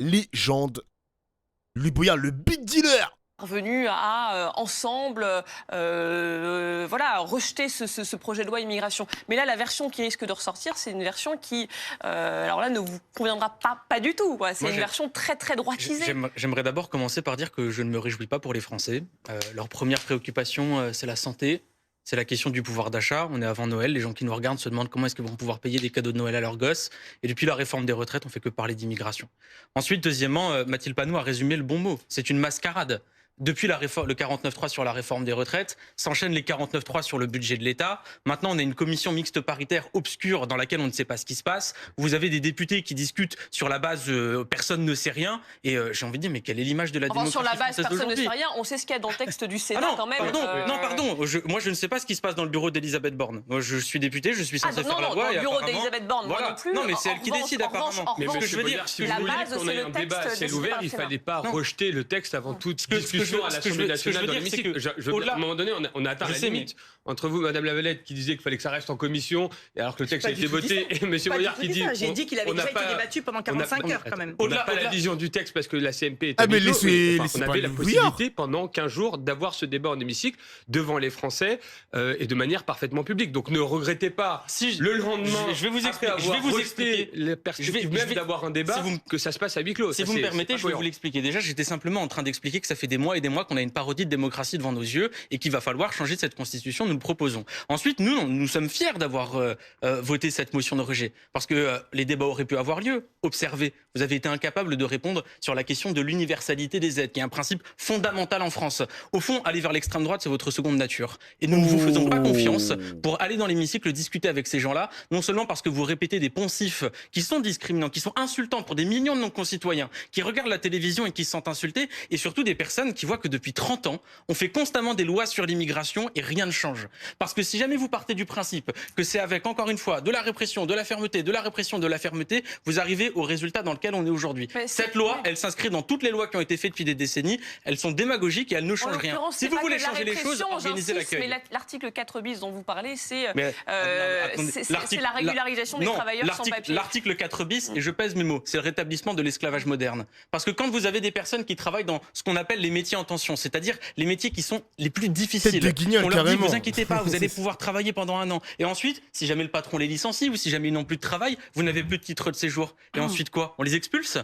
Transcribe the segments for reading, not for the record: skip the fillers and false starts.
légende. Louis Boyard, le big dealer. Revenu à ensemble voilà, rejeter ce projet de loi immigration. Mais là, la version qui risque de ressortir, c'est une version qui, alors là, ne vous conviendra pas du tout. C'est une version très, très droitisée. J'aimerais d'abord commencer par dire que je ne me réjouis pas pour les Français. Leur première préoccupation, c'est la santé. C'est la question du pouvoir d'achat. On est avant Noël. Les gens qui nous regardent se demandent comment est-ce qu'ils vont pouvoir payer des cadeaux de Noël à leurs gosses. Et depuis la réforme des retraites, on fait que parler d'immigration. Ensuite, deuxièmement, Mathilde Panot a résumé le bon mot. C'est une mascarade. Depuis le 49.3 sur la réforme des retraites, s'enchaînent les 49.3 sur le budget de l'État. Maintenant, on a une commission mixte paritaire obscure dans laquelle on ne sait pas ce qui se passe. Vous avez des députés qui discutent sur la base personne ne sait rien. Et j'ai envie de dire, mais quelle est l'image de la démocratie sur la base française personne ne sait rien, on sait ce qu'il y a dans le texte du Sénat quand même. Pardon. Moi, je ne sais pas ce qui se passe dans le bureau d'Elisabeth Borne. Moi, je suis député, je suis censé faire la loi. Dans le bureau d'Elisabeth Borne, moi non plus. Non, mais c'est elle qui décide apparemment. Mais ce que je veux dire, si vous voulez qu'on ait un débat à ciel ouvert, il ne fallait pas rejeter le texte avant toute discussion à l'Assemblée nationale. Dans l'hémicycle. À un moment donné, on a atteint la limite. Entre vous, Madame Lavalette, qui disait qu'il fallait que ça reste en commission, et alors que le texte a été voté, et M. Boyard qui dit... J'ai dit qu'il avait déjà été débattu pendant 45 heures, quand même. On n'a pas la vision du texte parce que la CMP était... on avait la possibilité, pendant 15 jours, d'avoir ce débat en hémicycle, devant les Français, et de manière parfaitement publique. Donc ne regrettez pas, le lendemain, je vais vous expliquer la perspective même d'avoir un débat, que ça se passe à huis clos. Si vous me permettez, je vais vous l'expliquer. Déjà, j'étais simplement en train d'expliquer que ça fait des mois et des mois qu'on a une parodie de démocratie devant nos yeux et qu'il va falloir changer cette constitution, nous le proposons. Ensuite, nous sommes fiers d'avoir voté cette motion de rejet parce que les débats auraient pu avoir lieu. Observez, vous avez été incapable de répondre sur la question de l'universalité des aides, qui est un principe fondamental en France. Au fond, aller vers l'extrême droite, c'est votre seconde nature. Et nous ne vous faisons pas confiance pour aller dans l'hémicycle discuter avec ces gens-là, non seulement parce que vous répétez des poncifs qui sont discriminants, qui sont insultants pour des millions de nos concitoyens, qui regardent la télévision et qui se sentent insultés, et surtout des personnes qui voient que depuis 30 ans, on fait constamment des lois sur l'immigration et rien ne change. Parce que si jamais vous partez du principe que c'est avec, encore une fois, de la répression, de la fermeté, de la répression, de la fermeté, vous arrivez au résultat dans lequel on est aujourd'hui. Cette loi, elle s'inscrit dans toutes les lois qui ont été faites depuis des décennies. Elles sont démagogiques et elles ne changent rien. Si vous voulez changer les choses, organisez l'accueil. Mais l'article 4 bis dont vous parlez, c'est la régularisation des travailleurs sans papier. L'article 4 bis, et je pèse mes mots, c'est le rétablissement de l'esclavage moderne. Parce que quand vous avez des personnes qui travaillent dans ce qu'on appelle les métiers en tension, c'est-à-dire les métiers qui sont les plus difficiles, on leur dit, vous inquiétez pas, vous allez pouvoir travailler pendant un an. Et ensuite, si jamais le patron les licencie ou si jamais ils n'ont plus de travail, vous n'avez plus de titre de séjour. Et ensuite quoi? On les expulse?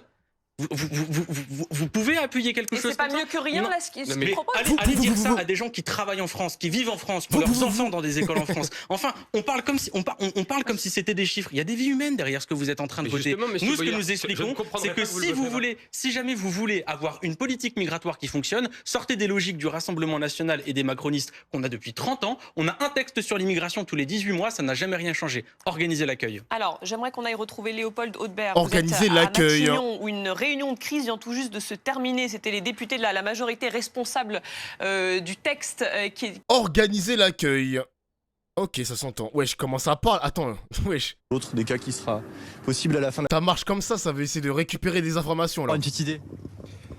Vous pouvez appuyer quelque chose. C'est pas mieux que rien là ce qu'ils proposent. Allez dire ça à des gens qui travaillent en France, qui vivent en France, pour leurs enfants dans des écoles en France. Enfin, on parle comme si c'était des chiffres. Il y a des vies humaines derrière ce que vous êtes en train de voter. Nous, ce que nous expliquons, c'est que si jamais vous voulez avoir une politique migratoire qui fonctionne, sortez des logiques du Rassemblement national et des macronistes qu'on a depuis 30 ans. On a un texte sur l'immigration tous les 18 mois, ça n'a jamais rien changé. Organisez l'accueil. Alors, j'aimerais qu'on aille retrouver Léopold Haudebert. Organisez l'accueil. Où une réunion de crise vient tout juste de se terminer. C'était les députés de la majorité responsable du texte qui... Organiser l'accueil. Ok, ça s'entend. Wesh, comment ça parle? Attends, wesh. L'autre des cas qui sera possible à la fin de Ça marche comme ça veut essayer de récupérer des informations là. Une petite idée.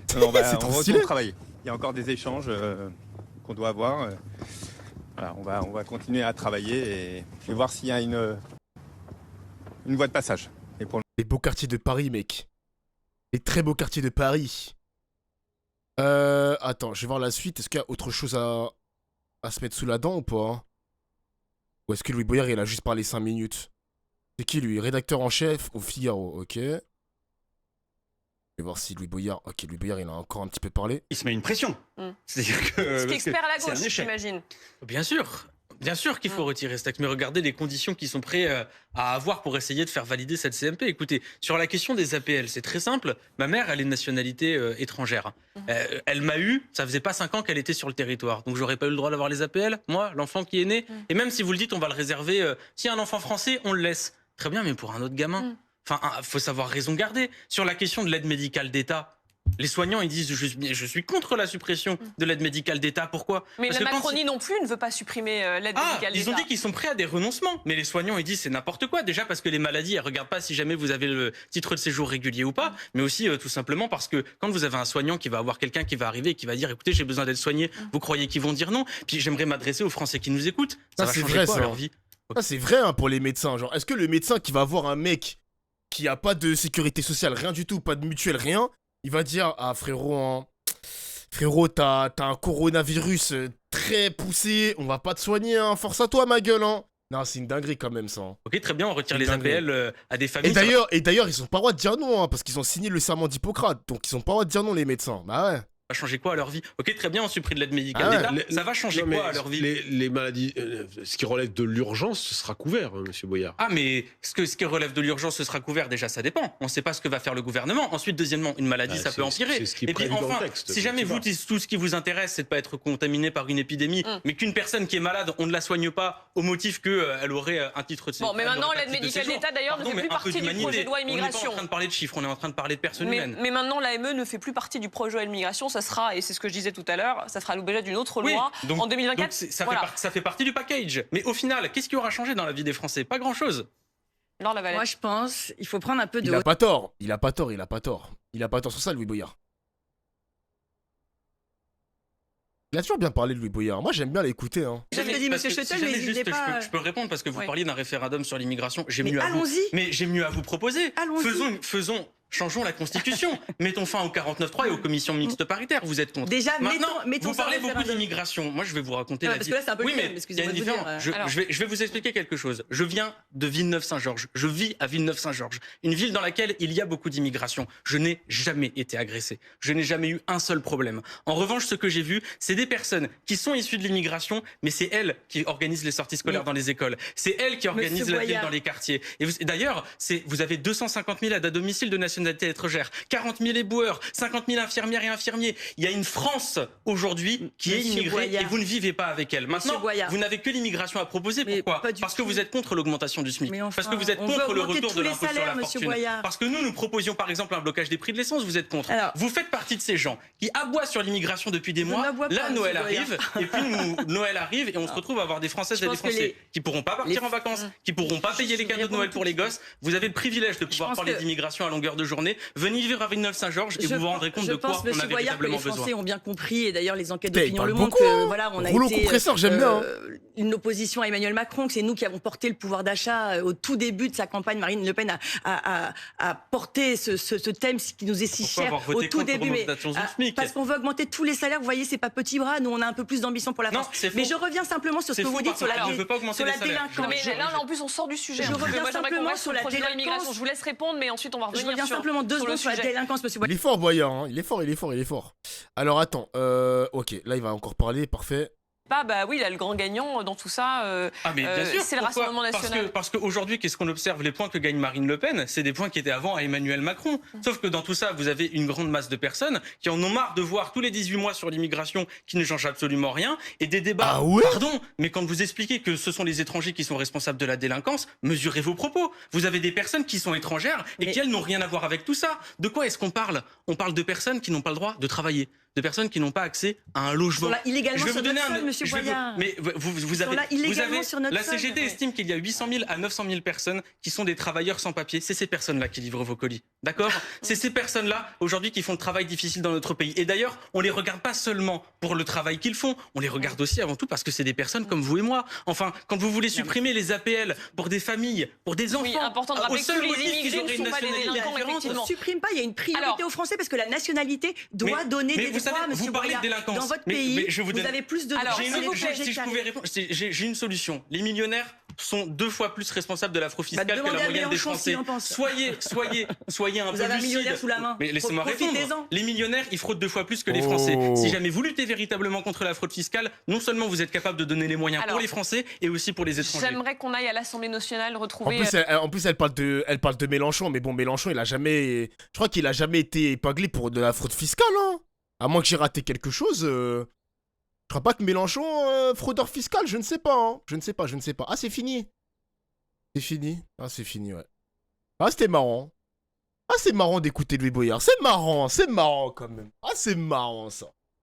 C'est trop stylé. Travailler. Il y a encore des échanges qu'on doit avoir. Voilà, on va continuer à travailler et voir s'il y a une voie de passage. Les beaux quartiers de Paris, mec. Les très beaux quartiers de Paris. Attends, je vais voir la suite. Est-ce qu'il y a autre chose à se mettre sous la dent ou pas? Ou est-ce que Louis Boyard, il a juste parlé 5 minutes? C'est qui, lui? Rédacteur en chef au Figaro, ok. Je vais voir si Louis Boyard... Ok, Louis Boyard, il a encore un petit peu parlé. Il se met une pression. C'est-à-dire que... C'est expert à la gauche, j'imagine. Bien sûr. Bien sûr qu'il faut retirer ce texte, mais regardez les conditions qu'ils sont prêts à avoir pour essayer de faire valider cette CMP. Écoutez, sur la question des APL, c'est très simple. Ma mère, elle est de nationalité étrangère. Elle m'a eu, ça faisait pas 5 ans qu'elle était sur le territoire. Donc j'aurais pas eu le droit d'avoir les APL, moi, l'enfant qui est né. Et même si vous le dites, on va le réserver. S'il y a un enfant français, on le laisse. Très bien, mais pour un autre gamin. Enfin, faut savoir raison garder. Sur la question de l'aide médicale d'État, les soignants, ils disent je suis contre la suppression de l'aide médicale d'État. Pourquoi? Mais la Macronie non plus ne veut pas supprimer l'aide médicale d'État. Ils ont dit qu'ils sont prêts à des renoncements. Mais les soignants, ils disent c'est n'importe quoi. Déjà parce que les maladies, elles regardent pas si jamais vous avez le titre de séjour régulier ou pas. Mais aussi tout simplement parce que quand vous avez un soignant qui va avoir quelqu'un qui va arriver et qui va dire écoutez, j'ai besoin d'être soigné, vous croyez qu'ils vont dire non? Puis j'aimerais m'adresser aux Français qui nous écoutent. Ça va changer quoi, leur vie? Ça c'est vrai hein, pour les médecins. Genre, est-ce que le médecin qui va voir un mec qui a pas de sécurité sociale, rien du tout, pas de mutuelle, rien, il va dire, ah frérot, hein, frérot, t'as un coronavirus très poussé, on va pas te soigner, hein, force à toi ma gueule, hein. Non, c'est une dinguerie quand même ça. Hein. Ok, très bien, on retire les APL à des familles. Et d'ailleurs, ils ont pas le droit de dire non, hein, parce qu'ils ont signé le serment d'Hippocrate, donc ils ont pas le droit de dire non les médecins. Bah ouais. Ça va changer quoi à leur vie? Ok, très bien, on supprime l'aide médicale d'État. Ça va changer quoi à leur vie? Les maladies, ce qui relève de l'urgence, ce sera couvert, hein, monsieur Boyard. Ah, mais ce qui relève de l'urgence, ce sera couvert, déjà, ça dépend. On ne sait pas ce que va faire le gouvernement. Ensuite, deuxièmement, une maladie, ça peut empirer. Et puis enfin, si jamais vous, tout ce qui vous intéresse, c'est de ne pas être contaminé par une épidémie, mais qu'une personne qui est malade, on ne la soigne pas au motif qu'elle aurait un titre de séjour. Bon, mais maintenant, l'aide médicale d'État, d'ailleurs, ne fait plus partie du projet de loi immigration. On n'est pas en train de parler de chiffres, on est en train de parler de personnes humaines. Mais maintenant, l'AME ne fait plus partie du projet de loi immigration. Ça sera, et c'est ce que je disais tout à l'heure, ça sera l'objet d'une autre loi en 2024. Donc ça fait partie du package. Mais au final, qu'est-ce qui aura changé dans la vie des Français? Pas grand-chose. Moi, je pense il faut prendre un peu de... Il a pas tort. Il a pas tort sur ça, Louis Boyard. Il a toujours bien parlé de Louis Boyard. Moi, j'aime bien l'écouter. Hein. Je te dis, monsieur Châtel, n'hésitez pas... Je peux répondre parce que vous parliez d'un référendum sur l'immigration. J'ai mieux à vous proposer. Changeons la Constitution. Mettons fin au 49.3 et aux commissions mixtes paritaires. Vous êtes contre. Déjà, mettons vous parlez beaucoup d'immigration. Moi, je vais vous raconter parce que là, c'est un peu excusez-moi de vous dire. Je vais vous expliquer quelque chose. Je viens de Villeneuve-Saint-Georges. Je vis à Villeneuve-Saint-Georges. Une ville dans laquelle il y a beaucoup d'immigration. Je n'ai jamais été agressé. Je n'ai jamais eu un seul problème. En revanche, ce que j'ai vu, c'est des personnes qui sont issues de l'immigration, mais c'est elles qui organisent les sorties scolaires dans les écoles. C'est elles qui organisent la ville dans les quartiers. Et d'ailleurs, vous avez 250 000 aides à domicile de nationalité étrangère, 40 000 éboueurs, 50 000 infirmières et infirmiers. Il y a une France aujourd'hui qui est immigrée et vous ne vivez pas avec elle. Maintenant, vous n'avez que l'immigration à proposer. Pourquoi? Parce que vous êtes contre l'augmentation du SMIC. Parce que vous êtes contre le retour de l'impôt sur la fortune. Parce que nous proposions par exemple un blocage des prix de l'essence. Vous êtes contre. Vous faites partie de ces gens qui aboient sur l'immigration depuis des mois. Là, Noël arrive et puis Noël arrive et on se retrouve à avoir des Françaises et des Français qui pourront pas partir en vacances, qui pourront pas payer les cadeaux de Noël pour les gosses. Vous avez le privilège de pouvoir parler d'immigration à longueur de journée. Venez vivre à Villeneuve-Saint-Georges et vous vous rendrez compte de quoi on a véritablement besoin. Les Français ont bien compris et d'ailleurs les enquêtes d'opinion le montrent que voilà, on a été une opposition à Emmanuel Macron, que c'est nous qui avons porté le pouvoir d'achat au tout début de sa campagne. Marine Le Pen a porté ce thème qui nous est si cher au tout début, mais parce qu'on veut augmenter tous les salaires. Vous voyez, c'est pas petit bras. Nous, on a un peu plus d'ambition pour la France. Mais je reviens simplement sur ce que vous dites sur la délinquance. Mais là, en plus, on sort du sujet. Je reviens simplement sur la délinquance. Je vous laisse répondre, mais ensuite on va revenir. Je reviens simplement 2 secondes sur la délinquance, monsieur Boyard. Il est fort, Boyard. Hein. Il est fort. Alors attends, ok, là il va encore parler, parfait. Bah oui, là, le grand gagnant dans tout ça, c'est le Rassemblement national. Parce qu'aujourd'hui, qu'est-ce qu'on observe? Les points que gagne Marine Le Pen, c'est des points qui étaient avant à Emmanuel Macron. Sauf que dans tout ça, vous avez une grande masse de personnes qui en ont marre de voir tous les 18 mois sur l'immigration qui ne changent absolument rien et des débats. Ah ouais? Pardon, mais quand vous expliquez que ce sont les étrangers qui sont responsables de la délinquance, mesurez vos propos. Vous avez des personnes qui sont étrangères et qui, elles, n'ont rien à voir avec tout ça. De quoi est-ce qu'on parle? On parle de personnes qui n'ont pas le droit de travailler, de personnes qui n'ont pas accès à un logement. Illégalement sur notre sol, monsieur Boyard. Mais vous avez la CGT estime qu'il y a 800 000 à 900 000 personnes qui sont des travailleurs sans papier. C'est ces personnes-là qui livrent vos colis. D'accord? C'est ces personnes-là, aujourd'hui, qui font le travail difficile dans notre pays. Et d'ailleurs, on les regarde pas seulement pour le travail qu'ils font, on les regarde aussi avant tout parce que c'est des personnes comme vous et moi. Enfin, quand vous voulez supprimer les APL pour des familles, pour des enfants, important de rappeler que les immigrés ne sont pas des délinquants, effectivement. On ne supprime pas, il y a une priorité aux Français parce que la nationalité doit donner des droits, monsieur Boyard. Dans votre pays, vous avez plus de droits. Si je pouvais répondre, j'ai une solution. Les millionnaires sont 2 fois plus responsables de la fraude fiscale que la moyenne des Français. Soyez un peu lucide. Vous avez un millionnaire sous la main. Mais laissez-moi répondre. Les millionnaires, ils fraudent 2 fois plus que les Français. Si jamais vous luttez véritablement contre la fraude fiscale, non seulement vous êtes capable de donner les moyens pour les Français et aussi pour les étrangers. J'aimerais qu'on aille à l'Assemblée nationale retrouver. En plus, elle parle de Mélenchon, mais bon, Mélenchon, je crois qu'il a jamais été épinglé pour de la fraude fiscale, hein. À moins que j'ai raté quelque chose. Je crois pas que Mélenchon, fraudeur fiscal, je ne sais pas, hein. Je ne sais pas. Ah, c'est fini. C'est fini. Ah, c'est fini, ouais. Ah, c'était marrant. Ah, c'est marrant d'écouter Louis Boyard. C'est marrant quand même. Ah, c'est marrant, ça.